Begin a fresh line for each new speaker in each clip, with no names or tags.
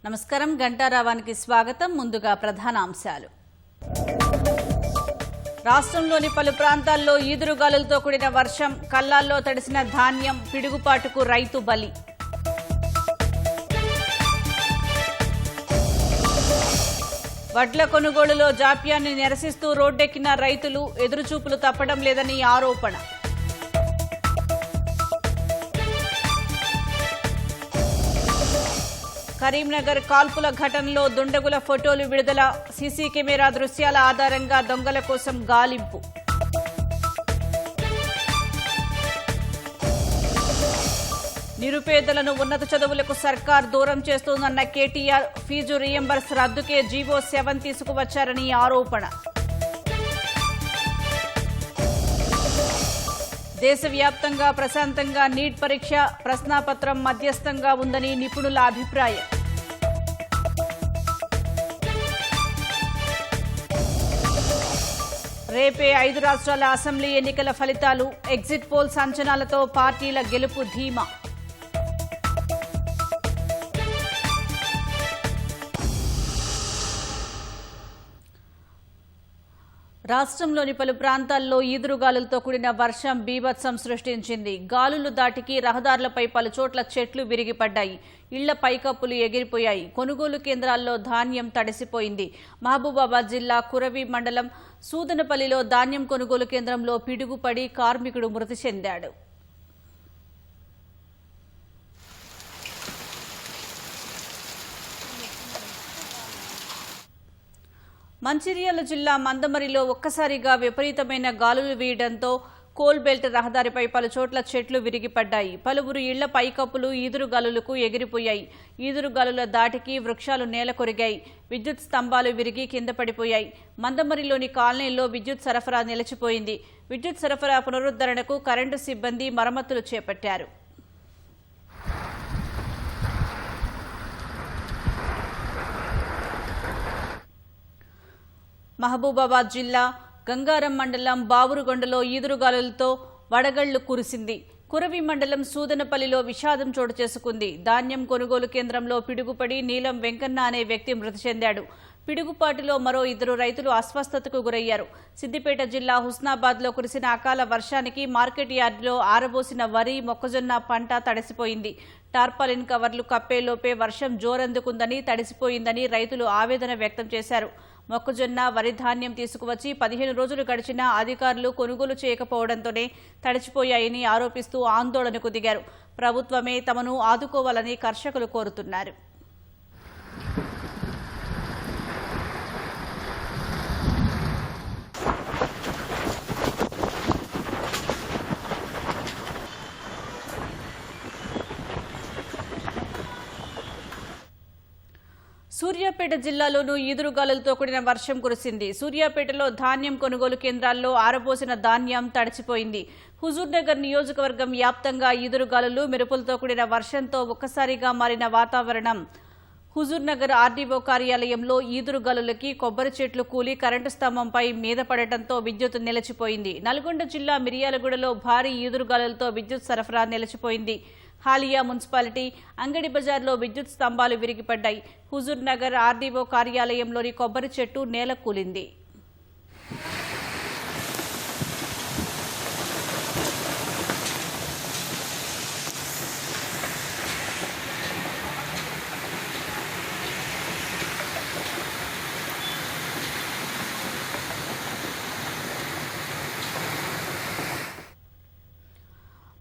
నమస్కారం. గంటారావానికి స్వాగతం. ముందుగా ప్రధాన అంశాలు. రాష్ట్రంలోని పలు ప్రాంతాల్లో ఈదురుగాలులతో కూడిన వర్షం, కల్లాల్లో తడిసిన ధాన్యం, పిడుగుపాటుకు రైతు బలి. వడ్ల కొనుగోలులో జాప్యాన్ని నిరసిస్తూ రోడ్డెక్కిన రైతులు, ఎదురుచూపులు తప్పడం లేదని ఆరోపణ. కరీంనగర్ కాల్పుల ఘటనలో దుండగుల ఫోటోలు విడుదల, సీసీ కెమెరా దృశ్యాల ఆధారంగా దొంగల కోసం గాలింపు. నిరుపేదలను ఉన్నత చదువులకు సర్కార్ దూరం చేస్తోందన్న కేటీఆర్, ఫీజు రీయింబర్స్ రద్దుకే జీవో 7 తీసుకువచ్చారని ఆరోపణ. దేశవ్యాప్తంగా ప్రశాంతంగా నీట్ పరీక్ష, ప్రశ్నాపత్రం మధ్యస్థంగా ఉందని నిపుణుల అభిప్రాయం. రేపే 5 రాష్ట్రాల అసెంబ్లీ ఎన్నికల ఫలితాలు, ఎగ్జిట్ పోల్స్ అంచనాలతో పార్టీల గెలుపు ధీమా. రాష్ట్రంలోని పలు ప్రాంతాల్లో ఈదురుగాలులతో కూడిన వర్షం బీభత్సం సృష్టించింది. గాలులు దాటికి రహదారులపై పలుచోట్ల చెట్లు విరిగిపడ్డాయి. ఇళ్ల పైకప్పులు ఎగిరిపోయాయి. కొనుగోలు కేంద్రాల్లో ధాన్యం తడిసిపోయింది. మహబూబాబాద్ జిల్లా కురవి మండలం సూదనపల్లిలో ధాన్యం కొనుగోలు కేంద్రంలో పిడుగుపడి కార్మికుడు మృతి చెందాడు. మంచిర్యాల జిల్లా మందమరిలో ఒక్కసారిగా విపరీతమైన గాలులు వీయడంతో కోల్బెల్ట్ రహదారిపై పలుచోట్ల చెట్లు విరిగిపడ్డాయి. పలువురు ఇళ్ల పైకప్పులు ఈదురుగాలులకు ఎగిరిపోయాయి. ఈదురుగాలుల దాటికి వృక్షాలు నేల కొరిగాయి. విద్యుత్ స్తంభాలు విరిగి కింద పడిపోయాయి. మందమరిలోని కాలనీల్లో విద్యుత్ సరఫరా నిలిచిపోయింది. విద్యుత్ సరఫరా పునరుద్ధరణకు కరెంటు సిబ్బంది మరమ్మతులు చేపట్టారు. మహబూబాబాద్ జిల్లా గంగారం మండలం బావురుగొండలో ఈదురుగాలులతో వడగళ్లు కురిసింది. కురవి మండలం సూదనపల్లిలో విషాదం చోటు చేసుకుంది. ధాన్యం కొనుగోలు కేంద్రంలో పిడుగుపడి నీలం వెంకన్న అనే వ్యక్తి మృతి చెందాడు. పిడుగుపాటులో మరో 2 రైతులు అస్వస్థతకు గురయ్యారు. సిద్దిపేట జిల్లా హుస్నాబాద్లో కురిసిన అకాల వర్షానికి మార్కెట్ యార్డులో ఆరబోసిన వరి, మొక్కజొన్న పంట తడిసిపోయింది. టార్పాలిన్ కవర్లు కప్పేలోపే వర్షం జోరందుకుందని, తడిసిపోయిందని రైతులు ఆవేదన వ్యక్తం చేశారు. మొక్కజొన్న, వరి ధాన్యం తీసుకువచ్చి 15 రోజులు గడిచినా అధికారులు కొనుగోలు చేయకపోవడంతోనే తడిచిపోయాయని ఆరోపిస్తూ ఆందోళనకు దిగారు. ప్రభుత్వమే తమను ఆదుకోవాలని కర్షకులు కోరుతున్నారు. సూర్యాపేట జిల్లాలోనూ ఈదురుగాలులతో కూడిన వర్షం కురిసింది. సూర్యాపేటలో ధాన్యం కొనుగోలు కేంద్రాల్లో ఆరబోసిన ధాన్యం తడిచిపోయింది. హుజూర్నగర్ నియోజకవర్గం వ్యాప్తంగా ఈదురుగాలులు, మెరుపులతో కూడిన వర్షంతో ఒక్కసారిగా మారిన వాతావరణం. హుజూర్నగర్ ఆర్డీఓ కార్యాలయంలో ఈదురుగాలులకి కొబ్బరి చెట్లు కూలి కరెంటు స్తంభంపై మీద పడటంతో విద్యుత్ నిలిచిపోయింది. నల్గొండ జిల్లా మిర్యాలగూడలో భారీ ఈదురుగాలులతో విద్యుత్ సరఫరా నిలిచిపోయింది. హాలియా మున్సిపాలిటీ అంగడి బజార్లో విద్యుత్ స్తంభాలు విరిగిపడ్డాయి. హుజూర్నగర్ ఆర్డీఓ కార్యాలయంలోని కొబ్బరి చెట్టు నేల కూలింది.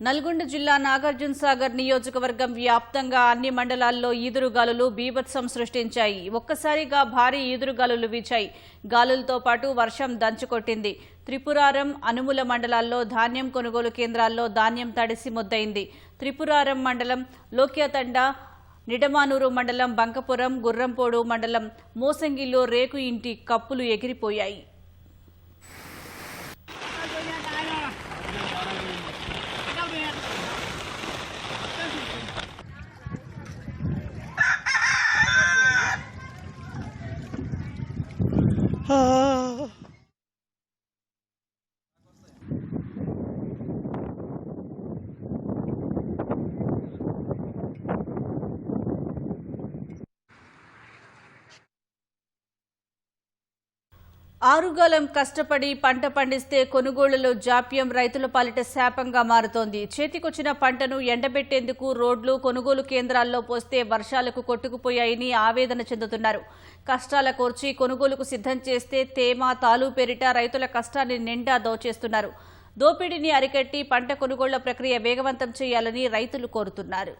నల్గొండ జిల్లా నాగార్జున సాగర్ నియోజకవర్గం వ్యాప్తంగా అన్ని మండలాల్లో ఈదురుగాలులు బీభత్సం సృష్టించాయి. ఒక్కసారిగా భారీ ఈదురుగాలులు వీచాయి. గాలులతో పాటు వర్షం దంచుకొట్టింది. త్రిపురారం, అనుముల మండలాల్లో ధాన్యం కొనుగోలు కేంద్రాల్లో ధాన్యం తడిసి ముద్దయింది. త్రిపురారం మండలం లోక్యాతండ, నిడమానూరు మండలం బంకపురం, గుర్రంపోడు మండలం మోసంగిలో రేకు ఇంటి కప్పులు ఎగిరిపోయాయి. ఆరుగాలం కష్టపడి పంట పండిస్తే కొనుగోళ్లలో జాప్యం రైతుల పాలిట శాపంగా మారుతోంది. చేతికొచ్చిన పంటను ఎండబెట్టేందుకు రోడ్లు, కొనుగోలు కేంద్రాల్లో పోస్తే వర్షాలకు కొట్టుకుపోయాయని ఆవేదన చెందుతున్నారు. కష్టాల కోర్చి కొనుగోలుకు సిద్ధం చేస్తే తేమ, తాలు పేరిట రైతుల కష్టాన్ని నిండా దోచేస్తున్నారు. దోపిడీని అరికట్టి పంట కొనుగోళ్ల ప్రక్రియ వేగవంతం చేయాలని రైతులు కోరుతున్నారు.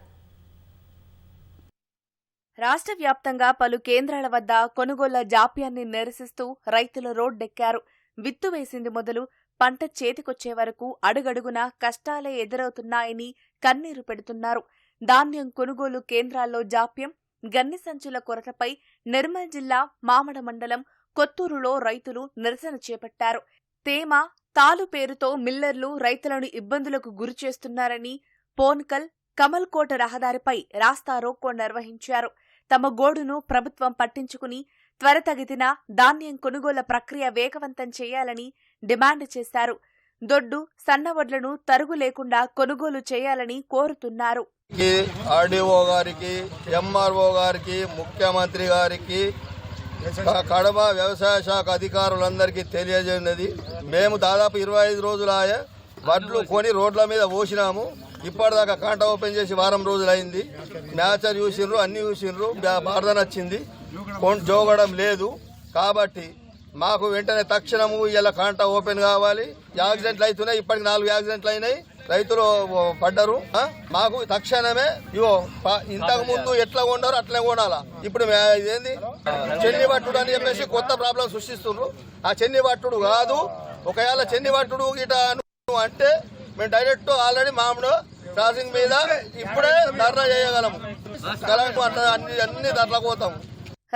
రాష్ట్ర వ్యాప్తంగా పలు కేంద్రాల వద్ద కొనుగోళ్ల జాప్యాన్ని నిరసిస్తూ రైతులు రోడ్డెక్కారు. విత్తు వేసింది మొదలు పంట చేతికొచ్చే వరకు అడుగడుగునా కష్టాలే ఎదురవుతున్నాయని కన్నీరు పెడుతున్నారు. ధాన్యం కొనుగోలు కేంద్రాల్లో జాప్యం, గన్ని సంచుల కొరతపై నిర్మల్ జిల్లా మామడ మండలం కొత్తూరులో రైతులు నిరసన చేపట్టారు. తేమ, తాలు పేరుతో మిల్లర్లు రైతులను ఇబ్బందులకు గురిచేస్తున్నారని పోన్కల్, కమల్కోట రహదారిపై రాస్తారోకో నిర్వహించారు. తమ గోడును ప్రభుత్వం పట్టించుకుని త్వరితగతిన ధాన్యం కొనుగోలు ప్రక్రియ వేగవంతం చేయాలని డిమాండ్ చేశారు. దొడ్డు, సన్నవడ్లను తరుగు లేకుండా కొనుగోలు చేయాలని కోరుతున్నారు.
ఆర్డీఓ గారికి, ఎంఆర్ఓ గారికి, ముఖ్యమంత్రి గారికి, కడప వ్యవసాయ శాఖ అధికారులందరికీ తెలియజేయనది, మేము దాదాపు 25 రోజులాయే వడ్లు కొని రోడ్ల మీద పోసినాము. ఇప్పటిదాకా కాంట ఓపెన్ చేసి వారం రోజులైంది. మ్యాచర్ చూసిండ్రు, అన్ని చూసిండ్రు, బాధ నచ్చింది, జోగడం లేదు. కాబట్టి మాకు వెంటనే తక్షణము ఇలా కాంట ఓపెన్ కావాలి. యాక్సిడెంట్లు అవుతున్నాయి, ఇప్పటికి 4 యాక్సిడెంట్లు అయినాయి, రైతులు పడ్డారు. మాకు తక్షణమే ఇంతకు ముందు ఎట్లా కొన్నారు అట్లనే కొనాలా. ఇప్పుడు ఇదేంది చెన్ని పట్టుడు అని చెప్పేసి కొత్త ప్రాబ్లం సృష్టిస్తున్నారు. ఆ చెన్ని పట్టుడు కాదు. ఒకవేళ చెన్ని పట్టుడు గిట అంటే మేము డైరెక్ట్ ఆల్రెడీ మామిడి క్రాసింగ్ మీద ఇప్పుడే ధర్నా చేయగలము. అన్ని ధర్నాకోతాము.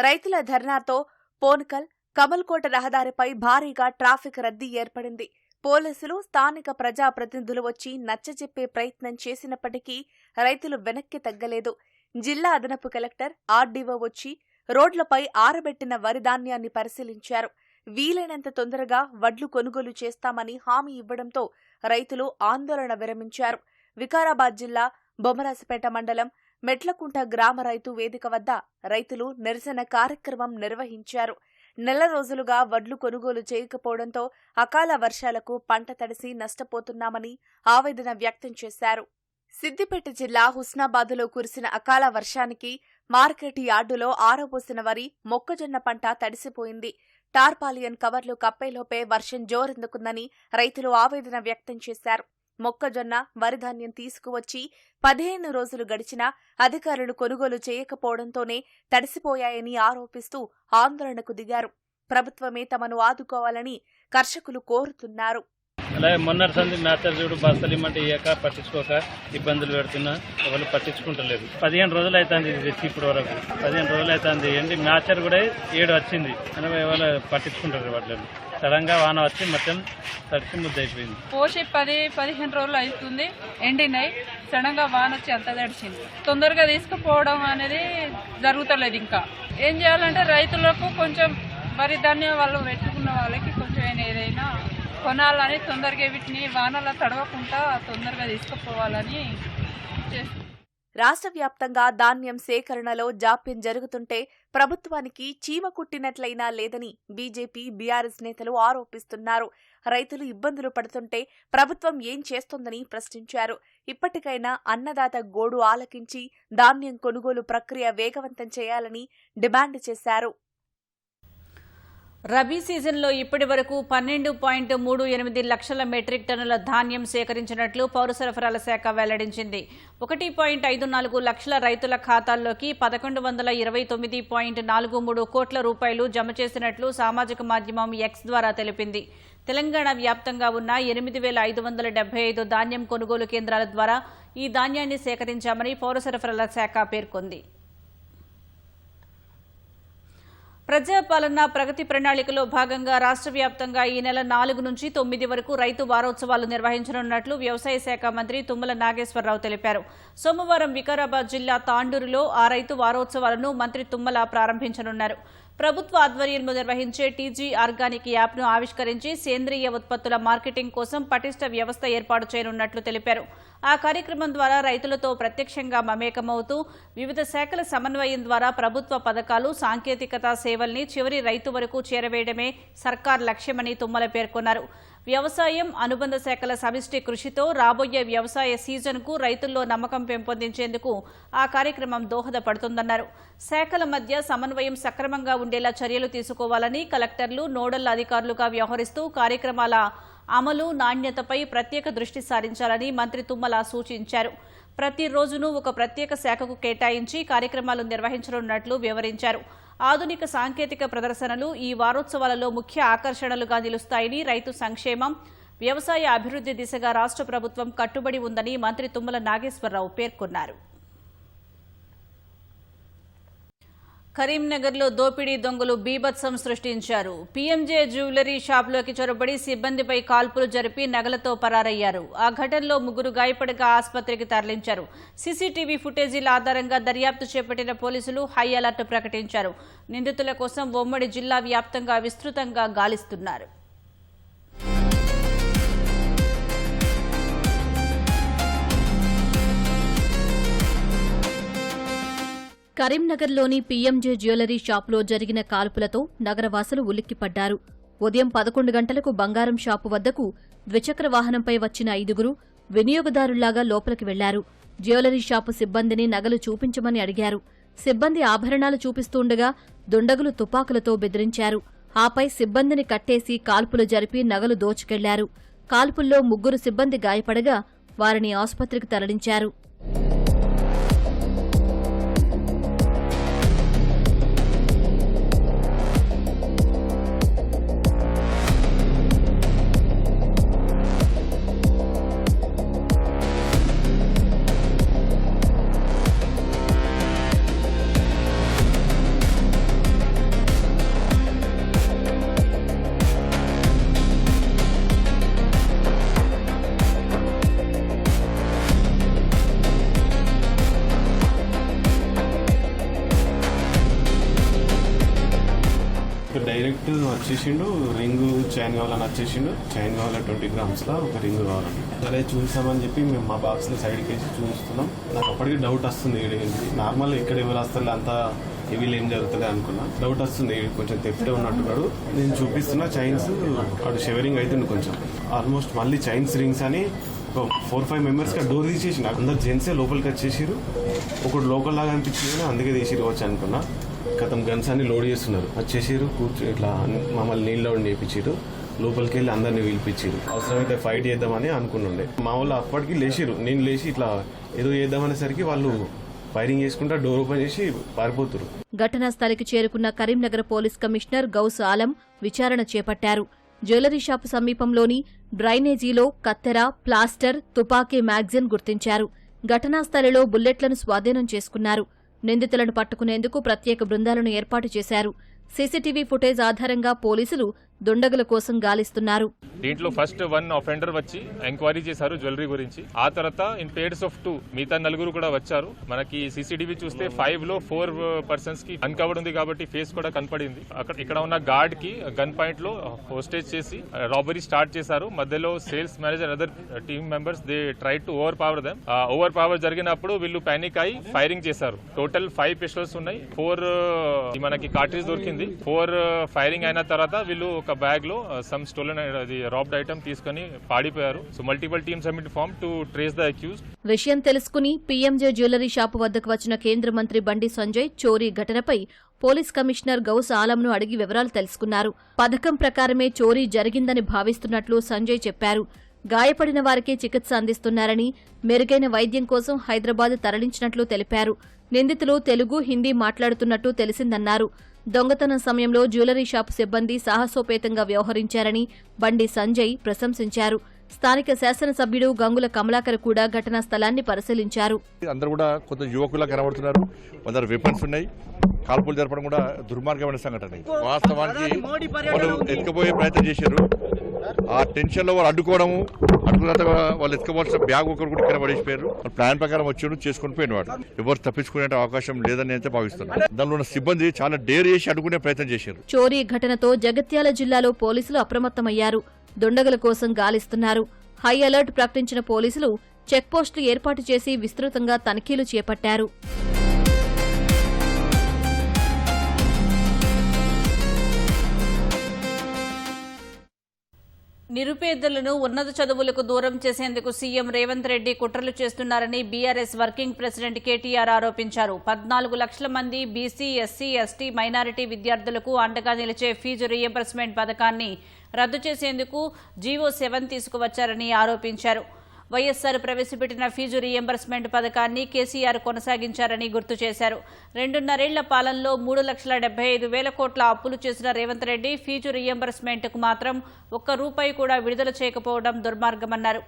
రైతుల ధర్నాతో పోన్కల్, కమల్కోట రహదారిపై భారీగా ట్రాఫిక్ రద్దీ ఏర్పడింది. పోలీసులు, స్థానిక ప్రజాప్రతినిధులు వచ్చి నచ్చజెప్పే ప్రయత్నం చేసినప్పటికీ రైతులు వెనక్కి తగ్గలేదు. జిల్లా అదనపు కలెక్టర్, ఆర్డీఓ వచ్చి రోడ్లపై ఆరబెట్టిన వరి ధాన్యాన్ని పరిశీలించారు. వీలైనంత తొందరగా వడ్లు కొనుగోలు చేస్తామని హామీ ఇవ్వడంతో రైతులు ఆందోళన విరమించారు. వికారాబాద్ జిల్లా బొమ్మరాజపేట మండలం మెట్లకుంట గ్రామ రైతు వేదిక వద్ద రైతులు నిరసన కార్యక్రమం నిర్వహించారు. నెల రోజులుగా వడ్లు కొనుగోలు చేయకపోవడంతో అకాల వర్షాలకు పంట తడిసి నష్టపోతున్నామని ఆవేదన వ్యక్తం చేశారు. సిద్దిపేట జిల్లా హుస్నాబాద్లో కురిసిన అకాల వర్షానికి మార్కెట్ యార్డులో ఆరబోసిన వరి, మొక్కజొన్న పంట తడిసిపోయింది. టార్పాలియన్ కవర్లు కప్పేలోపే వర్షం జోరందుకుందని రైతులు ఆవేదన వ్యక్తం చేశారు. మొక్కజొన్న, వరిధాన్యం తీసుకువచ్చి 15 రోజులు గడిచినా అధికారులు కొనుగోలు చేయకపోవడంతోనే తడిసిపోయాయని ఆరోపిస్తూ ఆందోళనకు దిగారు. ప్రభుత్వమే తమను ఆదుకోవాలని కర్షకులు కోరుతున్నారు.
అలాగే మొన్నటి సంది మ్యాచర్ చూడు బస్తలు ఇమ్మంటే ఇయ్యక పట్టించుకోక ఇబ్బందులు పెడుతున్నా ఎవరు పట్టించుకుంటలేదు. 15 రోజులు అవుతుంది ఇది తెచ్చి ఇప్పటి వరకు 15 రోజులు అవుతుంది. ఏంటి మ్యాచర్ కూడా 7 వచ్చింది అని ఎవరు పట్టించుకుంటారు. వాటిని సడన్ గా వాన వచ్చి మొత్తం తడిసి ముద్దయిపోయింది.
పోసి 10-15 రోజులు అవుతుంది, ఎండినాయి. సడన్ గా వాన వచ్చి అంత తడిచింది. తొందరగా తీసుకుపోవడం అనేది జరుగుతలేదు. ఇంకా ఏం చేయాలంటే రైతులకు కొంచెం వరి ధాన్యం వాళ్ళు పెట్టుకున్న వాళ్ళకి కొంచెం ఏదైనా కొనాలని, తొందరగా వీటిని వానలా తడవకుండా తొందరగా తీసుకుపోవాలని చేస్తుంది.
రాష్ట్ర వ్యాప్తంగా ధాన్యం సేకరణలో జాప్యం జరుగుతుంటే ప్రభుత్వానికి చీమ కుట్టినట్లయినా లేదని బీజేపీ, బీఆర్ఎస్ నేతలు ఆరోపిస్తున్నారు. రైతులు ఇబ్బందులు పడుతుంటే ప్రభుత్వం ఏం చేస్తోందని ప్రశ్నించారు. ఇప్పటికైనా అన్నదాత గోడు ఆలకించి ధాన్యం కొనుగోలు ప్రక్రియ వేగవంతం చేయాలని డిమాండ్ చేశారు.
రబీ సీజన్లో ఇప్పటి వరకు 12.38 లక్షల మెట్రిక్ టన్నుల ధాన్యం సేకరించినట్లు పౌర సరఫరాల శాఖ వెల్లడించింది. 1.54 లక్షల రైతుల ఖాతాల్లోకి 1129.43 కోట్ల రూపాయలు జమ చేసినట్లు సామాజిక మాధ్యమం ఎక్స్ ద్వారా తెలిపింది. తెలంగాణ వ్యాప్తంగా ఉన్న 8,575 ధాన్యం కొనుగోలు కేంద్రాల ద్వారా ఈ ధాన్యాన్ని సేకరించామని పౌర సరఫరాల శాఖ పేర్కొంది. ప్రజాపాలన ప్రగతి ప్రణాళికలో భాగంగా రాష్ట్ర వ్యాప్తంగా ఈ నెల 4 నుంచి 9 వరకు రైతు వారోత్సవాలు నిర్వహించనున్నట్లు వ్యవసాయ శాఖ మంత్రి తుమ్మల నాగేశ్వరరావు తెలిపారు. సోమవారం వికారాబాద్ జిల్లా తాండూరులో ఆ రైతు వారోత్సవాలను మంత్రి తుమ్మల ప్రారంభించనున్నారు. ప్రభుత్వ ఆధ్వర్యంలో నిర్వహించే టీజీ ఆర్గానిక్ యాప్ను ఆవిష్కరించి సేంద్రియ ఉత్పత్తుల మార్కెటింగ్ కోసం పటిష్ట వ్యవస్థ ఏర్పాటు చేయనున్నట్లు తెలిపారు. ఆ కార్యక్రమం ద్వారా రైతులతో ప్రత్యక్షంగా మమేకమవుతూ వివిధ శాఖల సమన్వయం ద్వారా ప్రభుత్వ పథకాలు, సాంకేతికత సేవల్ని చివరి రైతు వరకు చేరవేయడమే సర్కార్ లక్ష్యమని తుమ్మల పేర్కొన్నారు. వ్యవసాయం, అనుబంధ శాఖల సమిష్టి కృషితో రాబోయే వ్యవసాయ సీజన్కు రైతుల్లో నమ్మకం పెంపొందించేందుకు ఆ కార్యక్రమం దోహదపడుతుందన్నారు. శాఖల మధ్య సమన్వయం సక్రమంగా ఉండేలా చర్యలు తీసుకోవాలని కలెక్టర్లు నోడల్ అధికారులుగా వ్యవహరిస్తూ కార్యక్రమాల అమలు, నాణ్యతపై ప్రత్యేక దృష్టి సారించాలని మంత్రి తుమ్మల సూచించారు. ప్రతి రోజును ఒక ప్రత్యేక శాఖకు కేటాయించి కార్యక్రమాలు నిర్వహించనున్నట్లు వివరించారు. ఆధునిక సాంకేతిక ప్రదర్శనలు ఈ వారోత్సవాలలో ముఖ్య ఆకర్షణలుగా నిలుస్తాయని, రైతు సంక్షేమం, వ్యవసాయ అభివృద్ధి దిశగా రాష్ట్ర ప్రభుత్వం కట్టుబడి ఉందని మంత్రి తుమ్మల నాగేశ్వరరావు పేర్కొన్నారు. కరీంనగర్లో దోపిడీ దొంగలు బీభత్సం సృష్టించారు. పీఎంజే జ్యువెలరీ షాపులోకి చొరబడి సిబ్బందిపై కాల్పులు జరిపి నగలతో పరారయ్యారు. ఆ ఘటనలో 3 గాయపడగా ఆసుపత్రికి తరలించారు. సీసీటీవీ ఫుటేజీల ఆధారంగా దర్యాప్తు చేపట్టిన పోలీసులు హై అలర్ట్ ప్రకటించారు. నిందితుల కోసం ఉమ్మడి జిల్లా వ్యాప్తంగా విస్తృతంగా గాలిస్తున్నారు.
కరీంనగర్లోని పీఎంజే జ్యువెలరీ షాపులో జరిగిన కాల్పులతో నగరవాసులు ఉలిక్కిపడ్డారు. ఉదయం 11 గంటలకు బంగారం షాపు వద్దకు ద్విచక్ర వాహనంపై వచ్చిన 5గురు వినియోగదారుల్లాగా లోపలికి వెళ్లారు. జ్యువెలరీ షాపు సిబ్బందిని నగలు చూపించమని అడిగారు. సిబ్బంది ఆభరణాలు చూపిస్తుండగా దుండగులు తుపాకులతో బెదిరించారు. ఆపై సిబ్బందిని కట్టేసి కాల్పులు జరిపి నగలు దోచుకెళ్లారు. కాల్పుల్లో 3 సిబ్బంది గాయపడగా వారిని ఆసుపత్రికి తరలించారు.
డైరెక్ట్ వచ్చేసిండు, రింగు చైన్ కావాలని వచ్చేసిండు. చైన్ కావాలి 20 గ్రామ్స్లో ఒక రింగు కావాలని. సరే చూసామని చెప్పి మేము మా బాక్స్లో సైడ్కి వేసి చూస్తున్నాం. నాకు అప్పటికి డౌట్ వస్తుంది, నార్మల్ ఇక్కడ ఎవరు వస్తారు అంతా ఇవి ఏం జరుగుతుంది అనుకున్నా. డౌట్ వస్తుంది, కొంచెం తెఫ్టే ఉన్నట్టున్నాడు. నేను చూపిస్తున్నా చైన్స్, అటు షెవరింగ్ అవుతుంది కొంచెం. ఆల్మోస్ట్ మళ్ళీ చైన్స్, రింగ్స్ అని ఒక 4-5 మెంబర్స్కి డోర్ తీసేసి అందరు జెంట్సే లోపలికి వచ్చేసారు. ఒకటి లోకల్ లాగా అనిపించింది, అందుకే తీసిరు వచ్చి అనుకున్నా. గతం గన్స్ అన్ని లోడ్ చేస్తున్నారు, వచ్చేసారు. ఇట్లా మమ్మల్ని నీళ్ళు నేర్పించారు. లోపలికి వెళ్ళి అందరినీ పిలిపించారు. అవసరమైతే ఫైట్ చేద్దామని అనుకున్నుండే. మా వాళ్ళు అప్పటికి లేచిరు. నేను లేచి ఇట్లా ఏదో చేద్దామనేసరికి వాళ్ళు ఫైరింగ్ చేసుకుంటా డోర్ ఓపెన్ చేసి పారిపోతారు.
ఘటనా స్థలికి చేరుకున్న కరీంనగర్ పోలీస్ కమిషనర్ గౌస్ ఆలం విచారణ చేపట్టారు. జ్యువెలరీ షాపు సమీపంలోని డ్రైనేజీలో కత్తెర, ప్లాస్టర్, తుపాకీ మ్యాగజిన్ గుర్తించారు. ఘటనా స్థలిలో బుల్లెట్లను స్వాధీనం చేసుకున్నారు. నిందితులను పట్టుకునేందుకు ప్రత్యేక బృందాలను ఏర్పాటు చేశారు. సీసీటీవీ ఫుటేజ్ ఆధారంగా పోలీసులు దుండగుల కోసం గాలిస్తున్నారు.
దీంట్లో ఫస్ట్ 1 అఫెండర్ వచ్చి ఎంక్వైరీ చేశారు జ్యువెలరీ గురించి. ఆ తర్వాత ఇన్ పేర్స్ ఆఫ్ 2 మిగతా 4 కూడా వచ్చారు. మనకి సీసీటీవీ చూస్తే 5 లో 4 పర్సన్స్ కి అన్కవర్డ్ ఉంది కాబట్టి ఫేస్ కూడా కనపడింది. ఇక్కడ ఉన్న గార్డ్ కి గన్ పాయింట్ లో హోస్టేజ్ చేసి రాబరీ స్టార్ట్ చేశారు. మధ్యలో sales manager other team members they try to over power them. Over power జరిగినప్పుడు వీళ్ళు పానిక్ అయి ఫైరింగ్ చేశారు. టోటల్ 5 పిస్టల్స్ ఉన్నాయి. 4 మనకి కార్ట్రిజ్ దొరికింది. 4 ఫైరింగ్ అయిన తర్వాత వీళ్ళు ఒక బ్యాగ్ లో సమ్ స్టోలెన్ రాబ్డ్ ఐటమ్ తీసుకుని పాడిపోయారు. So multiple teams submit form to trace the accused.
విషయం తెలుసుకుని పీఎంజే జ్యువెలరీ షాపు వద్దకు వచ్చిన కేంద్ర మంత్రి బండి సంజయ్ చోరీ ఘటనపై పోలీస్ కమిషనర్ గౌస్ ఆలంను అడిగి వివరాలు తెలుసుకున్నారు. పథకం ప్రకారమే చోరీ జరిగిందని భావిస్తున్నట్లు సంజయ్ చెప్పారు. గాయపడిన వారికి చికిత్స అందిస్తున్నారని, మెరుగైన వైద్యం కోసం హైదరాబాద్ తరలించినట్లు తెలిపారు. నిందితులు తెలుగు, హిందీ మాట్లాడుతున్నట్టు తెలిసిందన్నారు. దొంగతనం సమయంలో జ్యువెలరీ షాపు సిబ్బంది సాహసోపేతంగా వ్యవహరించారని బండి సంజయ్ ప్రశంసించారు. స్థానిక శాసనసభ్యుడు గంగుల కమలాకర్ కూడా ఘటనా స్థలాన్ని పరిశీలించారు.
అందరూ కూడా కొంత యువకులా కనబడుతున్నారు. కొందరు వెపన్స్ ఉన్నాయి. కాల్పులు జరపడం కూడా దుర్మార్గమైన సంఘటన. వాస్తవానికి వాళ్ళు ఎత్తుకుపోయే ప్రయత్నం చేశారు. ఆ టెన్షన్లో వాళ్ళు అడ్డుకున్న తర్వాత వాళ్ళు ఎత్తుకోవాల్సిన బ్యాగ్ ఒకరు కూడా ఇక్కడ పడేసిపోయారు. ప్లాన్ ప్రకారం వచ్చి చేసుకుని పోయిన వాడు ఎవరు తప్పించుకునే అవకాశం లేదని అయితే భావిస్తున్నాను. దానిలో ఉన్న సిబ్బంది చాలా డేర్ చేసి అడ్డుకునే ప్రయత్నం చేశారు.
చోరీ ఘటనతో జగిత్యాల జిల్లాలో పోలీసులు అప్రమత్తమయ్యారు. దుండగుల కోసం గాలిస్తున్నారు. హై అలర్ట్ ప్రకటించిన పోలీసులు చెక్పోస్టులు ఏర్పాటు చేసి విస్తృతంగా తనిఖీలు చేపట్టారు.
నిరుపేదలను ఉన్నత చదువులకు దూరం చేసేందుకు సీఎం రేవంత్ రెడ్డి కుట్రలు చేస్తున్నారని బీఆర్ఎస్ వర్కింగ్ ప్రెసిడెంట్ కేటీఆర్ ఆరోపించారు. 14 లక్షల మంది బీసీ, ఎస్సీ, ఎస్టీ, మైనారిటీ విద్యార్థులకు అండగా నిలిచే ఫీజు రీయింబర్స్మెంట్ పథకాన్ని రద్దు చేసేందుకు జీవో 7 తీసుకువచ్చారని ఆరోపించారు. వైఎస్సార్ ప్రవేశపెట్టిన ఫీజు రీయింబర్స్మెంట్ పథకాన్ని కేసీఆర్ కొనసాగించారని గుర్తు చేశారు. 2.5 పాలనలో 3,75,000 కోట్ల అప్పులు చేసిన రేవంత్ రెడ్డి ఫీజు రీయింబర్స్మెంట్కు మాత్రం ఒక్క రూపాయి కూడా విడుదల చేయకపోవడం దుర్మార్గమన్నారు.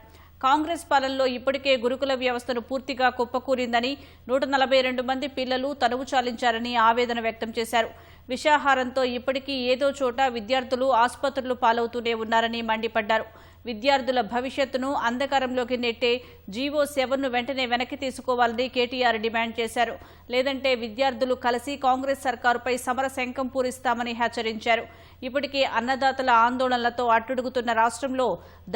కాంగ్రెస్ పాలనలో ఇప్పటికే గురుకుల వ్యవస్థను పూర్తిగా కుప్పకూరిందని, 142 మంది పిల్లలు తనువు చాలించారని ఆవేదన వ్యక్తం చేశారు. విషాహారంతో ఇప్పటికీ ఏదో చోట విద్యార్థులు ఆసుపత్రులు పాలవుతూనే ఉన్నారని మండిపడ్డారు. విద్యార్థుల భవిష్యత్తును అంధకారంలోకి నెట్టే జీవో 7ను వెంటనే వెనక్కి తీసుకోవాలని కేటీఆర్ డిమాండ్ చేశారు. లేదంటే విద్యార్థులు కలిసి కాంగ్రెస్ సర్కారుపై సమర శంఖం పూరిస్తామని హెచ్చరించారు. ఇప్పటికే అన్నదాతల ఆందోళనలతో అట్టుడుగుతున్న రాష్ట్రంలో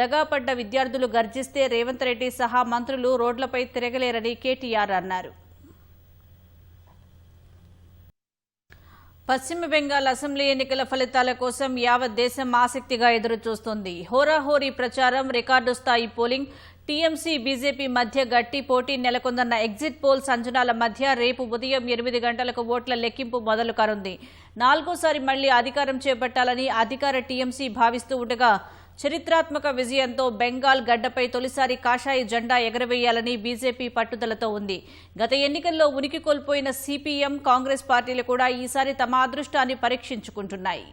దగాపడ్డ విద్యార్థులు గర్జిస్తే రేవంత్ రెడ్డి సహా మంత్రులు రోడ్లపై తిరగలేరని కేటీఆర్ అన్నారు. పశ్చిమ బెంగాల్ అసెంబ్లీ ఎన్నికల ఫలితాల కోసం యావత్ దేశం ఆసక్తిగా ఎదురుచూస్తోంది. హోరాహోరీ ప్రచారం, రికార్డు స్థాయి పోలింగ్, టీఎంసీ, బీజేపీ మధ్య గట్టి పోటీ నెలకొందన్న ఎగ్జిట్ పోల్స్ అంచనాల మధ్య రేపు ఉదయం 8 గంటలకు ఓట్ల లెక్కింపు మొదలు కానుంది. 4వ మళ్లీ అధికారం చేపట్టాలని అధికార టీఎంసీ భావిస్తూ ఉండగా, చరిత్రాత్మక విజయంతో బెంగాల్ గడ్డపై తొలిసారి కాషాయ జెండా ఎగరవేయాలని బీజేపీ పట్టుదలతో ఉంది. గత ఎన్నికల్లో ఉనికి కోల్పోయిన సిపిఎం, కాంగ్రెస్ పార్టీలు కూడా ఈసారి తమ అదృష్టాన్ని పరీక్షించుకుంటున్నాయి.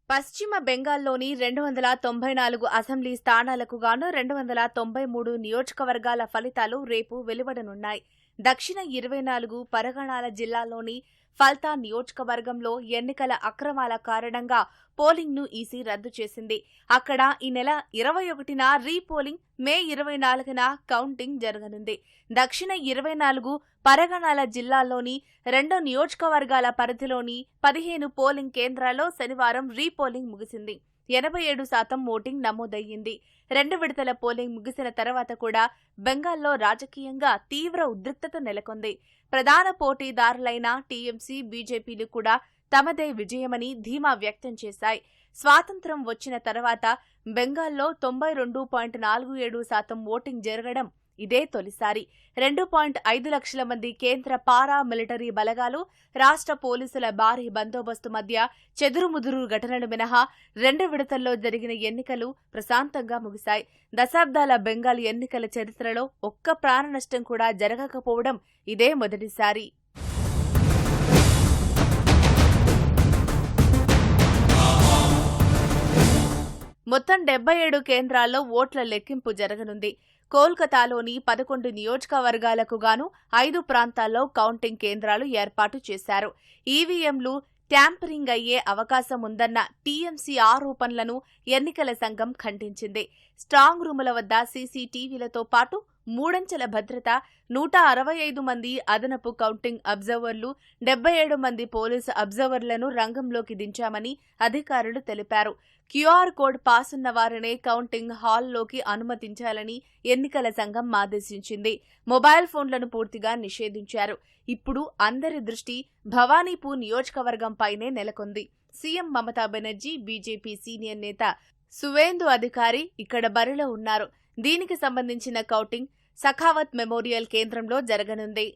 పశ్చిమ బెంగాల్లోని 294 అసెంబ్లీ స్థానాలకు గాను 293 నియోజకవర్గాల ఫలితాలు రేపు వెలువడనున్నాయి. దక్షిణ 24 పరగణాల జిల్లాల్లోని ఫల్తా నియోజకవర్గంలో ఎన్నికల అక్రమాల కారణంగా పోలింగ్ను ఈసీ రద్దు చేసింది. అక్కడ ఈ నెల 21న రీపోలింగ్, మే 24న కౌంటింగ్ జరగనుంది. దక్షిణ 24 పరగణాల జిల్లాల్లోని 2 నియోజకవర్గాల పరిధిలోని 15 పోలింగ్ కేంద్రాల్లో శనివారం రీపోలింగ్ ముగిసింది. 87% ఓటింగ్ నమోదయ్యింది. 2 విడతల పోలింగ్ ముగిసిన తర్వాత కూడా బెంగాల్లో రాజకీయంగా తీవ్ర ఉద్రిక్తత నెలకొంది. ప్రధాన పోటీదారులైన టీఎంసీ, బీజేపీలు కూడా తమదే విజయమని ధీమా వ్యక్తం చేశాయి. స్వాతంత్ర్యం వచ్చిన తర్వాత బెంగాల్లో 92.47% ఓటింగ్ జరగడం ఇదే తొలిసారి. 2.5 లక్షల మంది కేంద్ర పారా మిలిటరీ బలగాలు, రాష్ట్ర పోలీసుల భారీ బందోబస్తు మధ్య చెదురుముదురు ఘటనలు మినహా 2 విడతల్లో జరిగిన ఎన్నికలు ప్రశాంతంగా ముగిశాయి. దశాబ్దాల బెంగాల్ ఎన్నికల చరిత్రలో ఒక్క ప్రాణ నష్టం కూడా జరగకపోవడం ఇదే మొదటిసారి. మొత్తం 77 కేంద్రాల్లో ఓట్ల లెక్కింపు జరగనుంది. కోల్కతాలోని 11 నియోజకవర్గాలకు గాను 5 ప్రాంతాల్లో కౌంటింగ్ కేంద్రాలు ఏర్పాటు చేశారు. ఈవీఎంలు ట్యాంపరింగ్ అయ్యే అవకాశం ఉందన్న టీఎంసీ ఆరోపణలను ఎన్నికల సంఘం ఖండించింది. స్ట్రాంగ్ రూముల వద్ద సీసీటీవీలతో పాటు 3 అంచెల భద్రత, 165 మంది అదనపు కౌంటింగ్ అబ్జర్వర్లు, 77 మంది పోలీసు అబ్జర్వర్లను రంగంలోకి దించామని అధికారులు తెలిపారు. క్యూఆర్ కోడ్ పాసున్న వారినే కౌంటింగ్ హాల్లోకి అనుమతించాలని ఎన్నికల సంఘం ఆదేశించింది. మొబైల్ ఫోన్లను పూర్తిగా నిషేధించారు. ఇప్పుడు అందరి దృష్టి భవానీపూర్ నియోజకవర్గంపైనే నెలకొంది. CM Mamata Banerjee, BJP senior నేత సువేందు అధికారి ఇక్కడ బరిలో ఉన్నారు. దీనికి సంబంధించిన కౌంటింగ్ సఖావత్ మెమోరియల్ కేంద్రంలో జరగనుంది.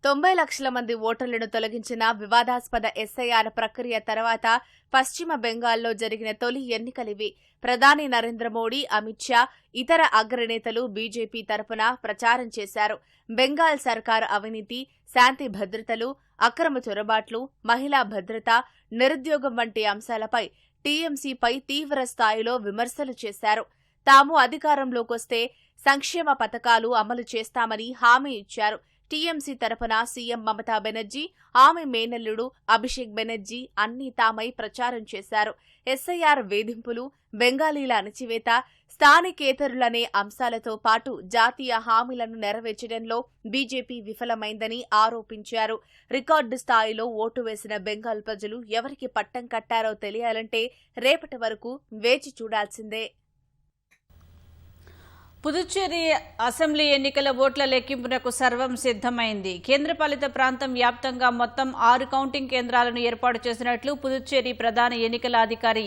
90 లక్షల మంది ఓటర్లను తొలగించిన వివాదాస్పద ఎస్ఐఆర్ ప్రక్రియ తర్వాత పశ్చిమ బెంగాల్లో జరిగిన తొలి ఎన్నికలివి. ప్రధాని నరేంద్ర మోడీ, అమిత్ షా, ఇతర అగ్రనేతలు బీజేపీ తరపున ప్రచారం చేశారు. బెంగాల్ సర్కార్ అవినీతి, శాంతి భద్రతలు, అక్రమ చొరబాట్లు, మహిళా భద్రత, నిరుద్యోగం వంటి అంశాలపై టీఎంసీపై తీవ్ర స్థాయిలో విమర్శలు చేశారు. తాము అధికారంలోకొస్తే సంక్షేమ పథకాలు అమలు చేస్తామని హామీ ఇచ్చారు. టీఎంసీ తరపున సీఎం మమతా బెనర్జీ, ఆమె మేనల్లుడు అభిషేక్ బెనర్జీ అన్నీ తామై ప్రచారం చేశారు. ఎస్ఐఆర్ వేధింపులు, బెంగాలీల అణచివేత, స్థానికేతరులనే అంశాలతో పాటు జాతీయ హామీలను నెరవేర్చడంలో బీజేపీ విఫలమైందని ఆరోపించారు. రికార్డు స్థాయిలో ఓటు వేసిన బెంగాల్ ప్రజలు ఎవరికి పట్టం కట్టారో తెలియాలంటే రేపటి వరకు వేచి చూడాల్సిందే.
పుదుచ్చేరి అసెంబ్లీ ఎన్నికల ఓట్ల లెక్కింపునకు సర్వం సిద్దమైంది. కేంద్రపాలిత ప్రాంతం వ్యాప్తంగా మొత్తం 6 కౌంటింగ్ కేంద్రాలను ఏర్పాటు చేసినట్లు పుదుచ్చేరి ప్రధాన ఎన్నికల అధికారి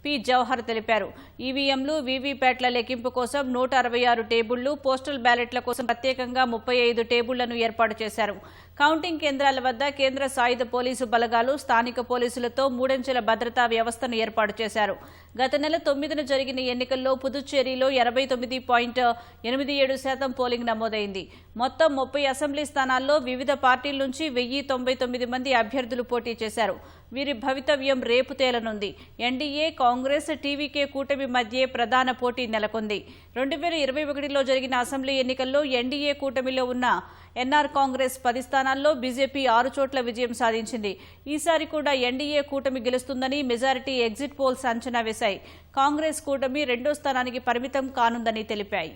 పి జవహర్ తెలిపారు. ఈవీఎంలు, వీవీప్యాట్ల లెక్కింపు కోసం 166 టేబుళ్లు, పోస్టల్ బ్యాలెట్ల కోసం ప్రత్యేకంగా 35 టేబుళ్లను ఏర్పాటు చేశారు. కౌంటింగ్ కేంద్రాల వద్ద కేంద్ర సాయుధ పోలీసు బలగాలు, స్థానిక పోలీసులతో 3 భద్రతా వ్యవస్థను ఏర్పాటు చేశారు. గత నెల 9న జరిగిన ఎన్నికల్లో పుదుచ్చేరిలో 89.87% పోలింగ్ నమోదైంది. మొత్తం 30 అసెంబ్లీ స్థానాల్లో వివిధ పార్టీల నుంచి 1099 మంది అభ్యర్థులు పోటీ చేశారు. వీరి భవితవ్యం రేపు తేలనుంది. ఎన్డీఏ, కాంగ్రెస్, టీవీకే కూటమి మధ్య ప్రధాన పోటీ నెలకొంది. 2021లో జరిగిన అసెంబ్లీ ఎన్నికల్లో ఎన్డీఏ కూటమిలో ఉన్న ఎన్ఆర్ కాంగ్రెస్ 10 స్థానాల్లో, బీజేపీ 6 చోట్ల విజయం సాధించింది. ఈసారి కూడా ఎన్డీఏ కూటమి గెలుస్తుందని మెజారిటీ ఎగ్జిట్ పోల్స్ అంచనా వేశాయి. కాంగ్రెస్ కూటమి 2వ స్థానానికి పరిమితం కానుందని తెలిపాయి.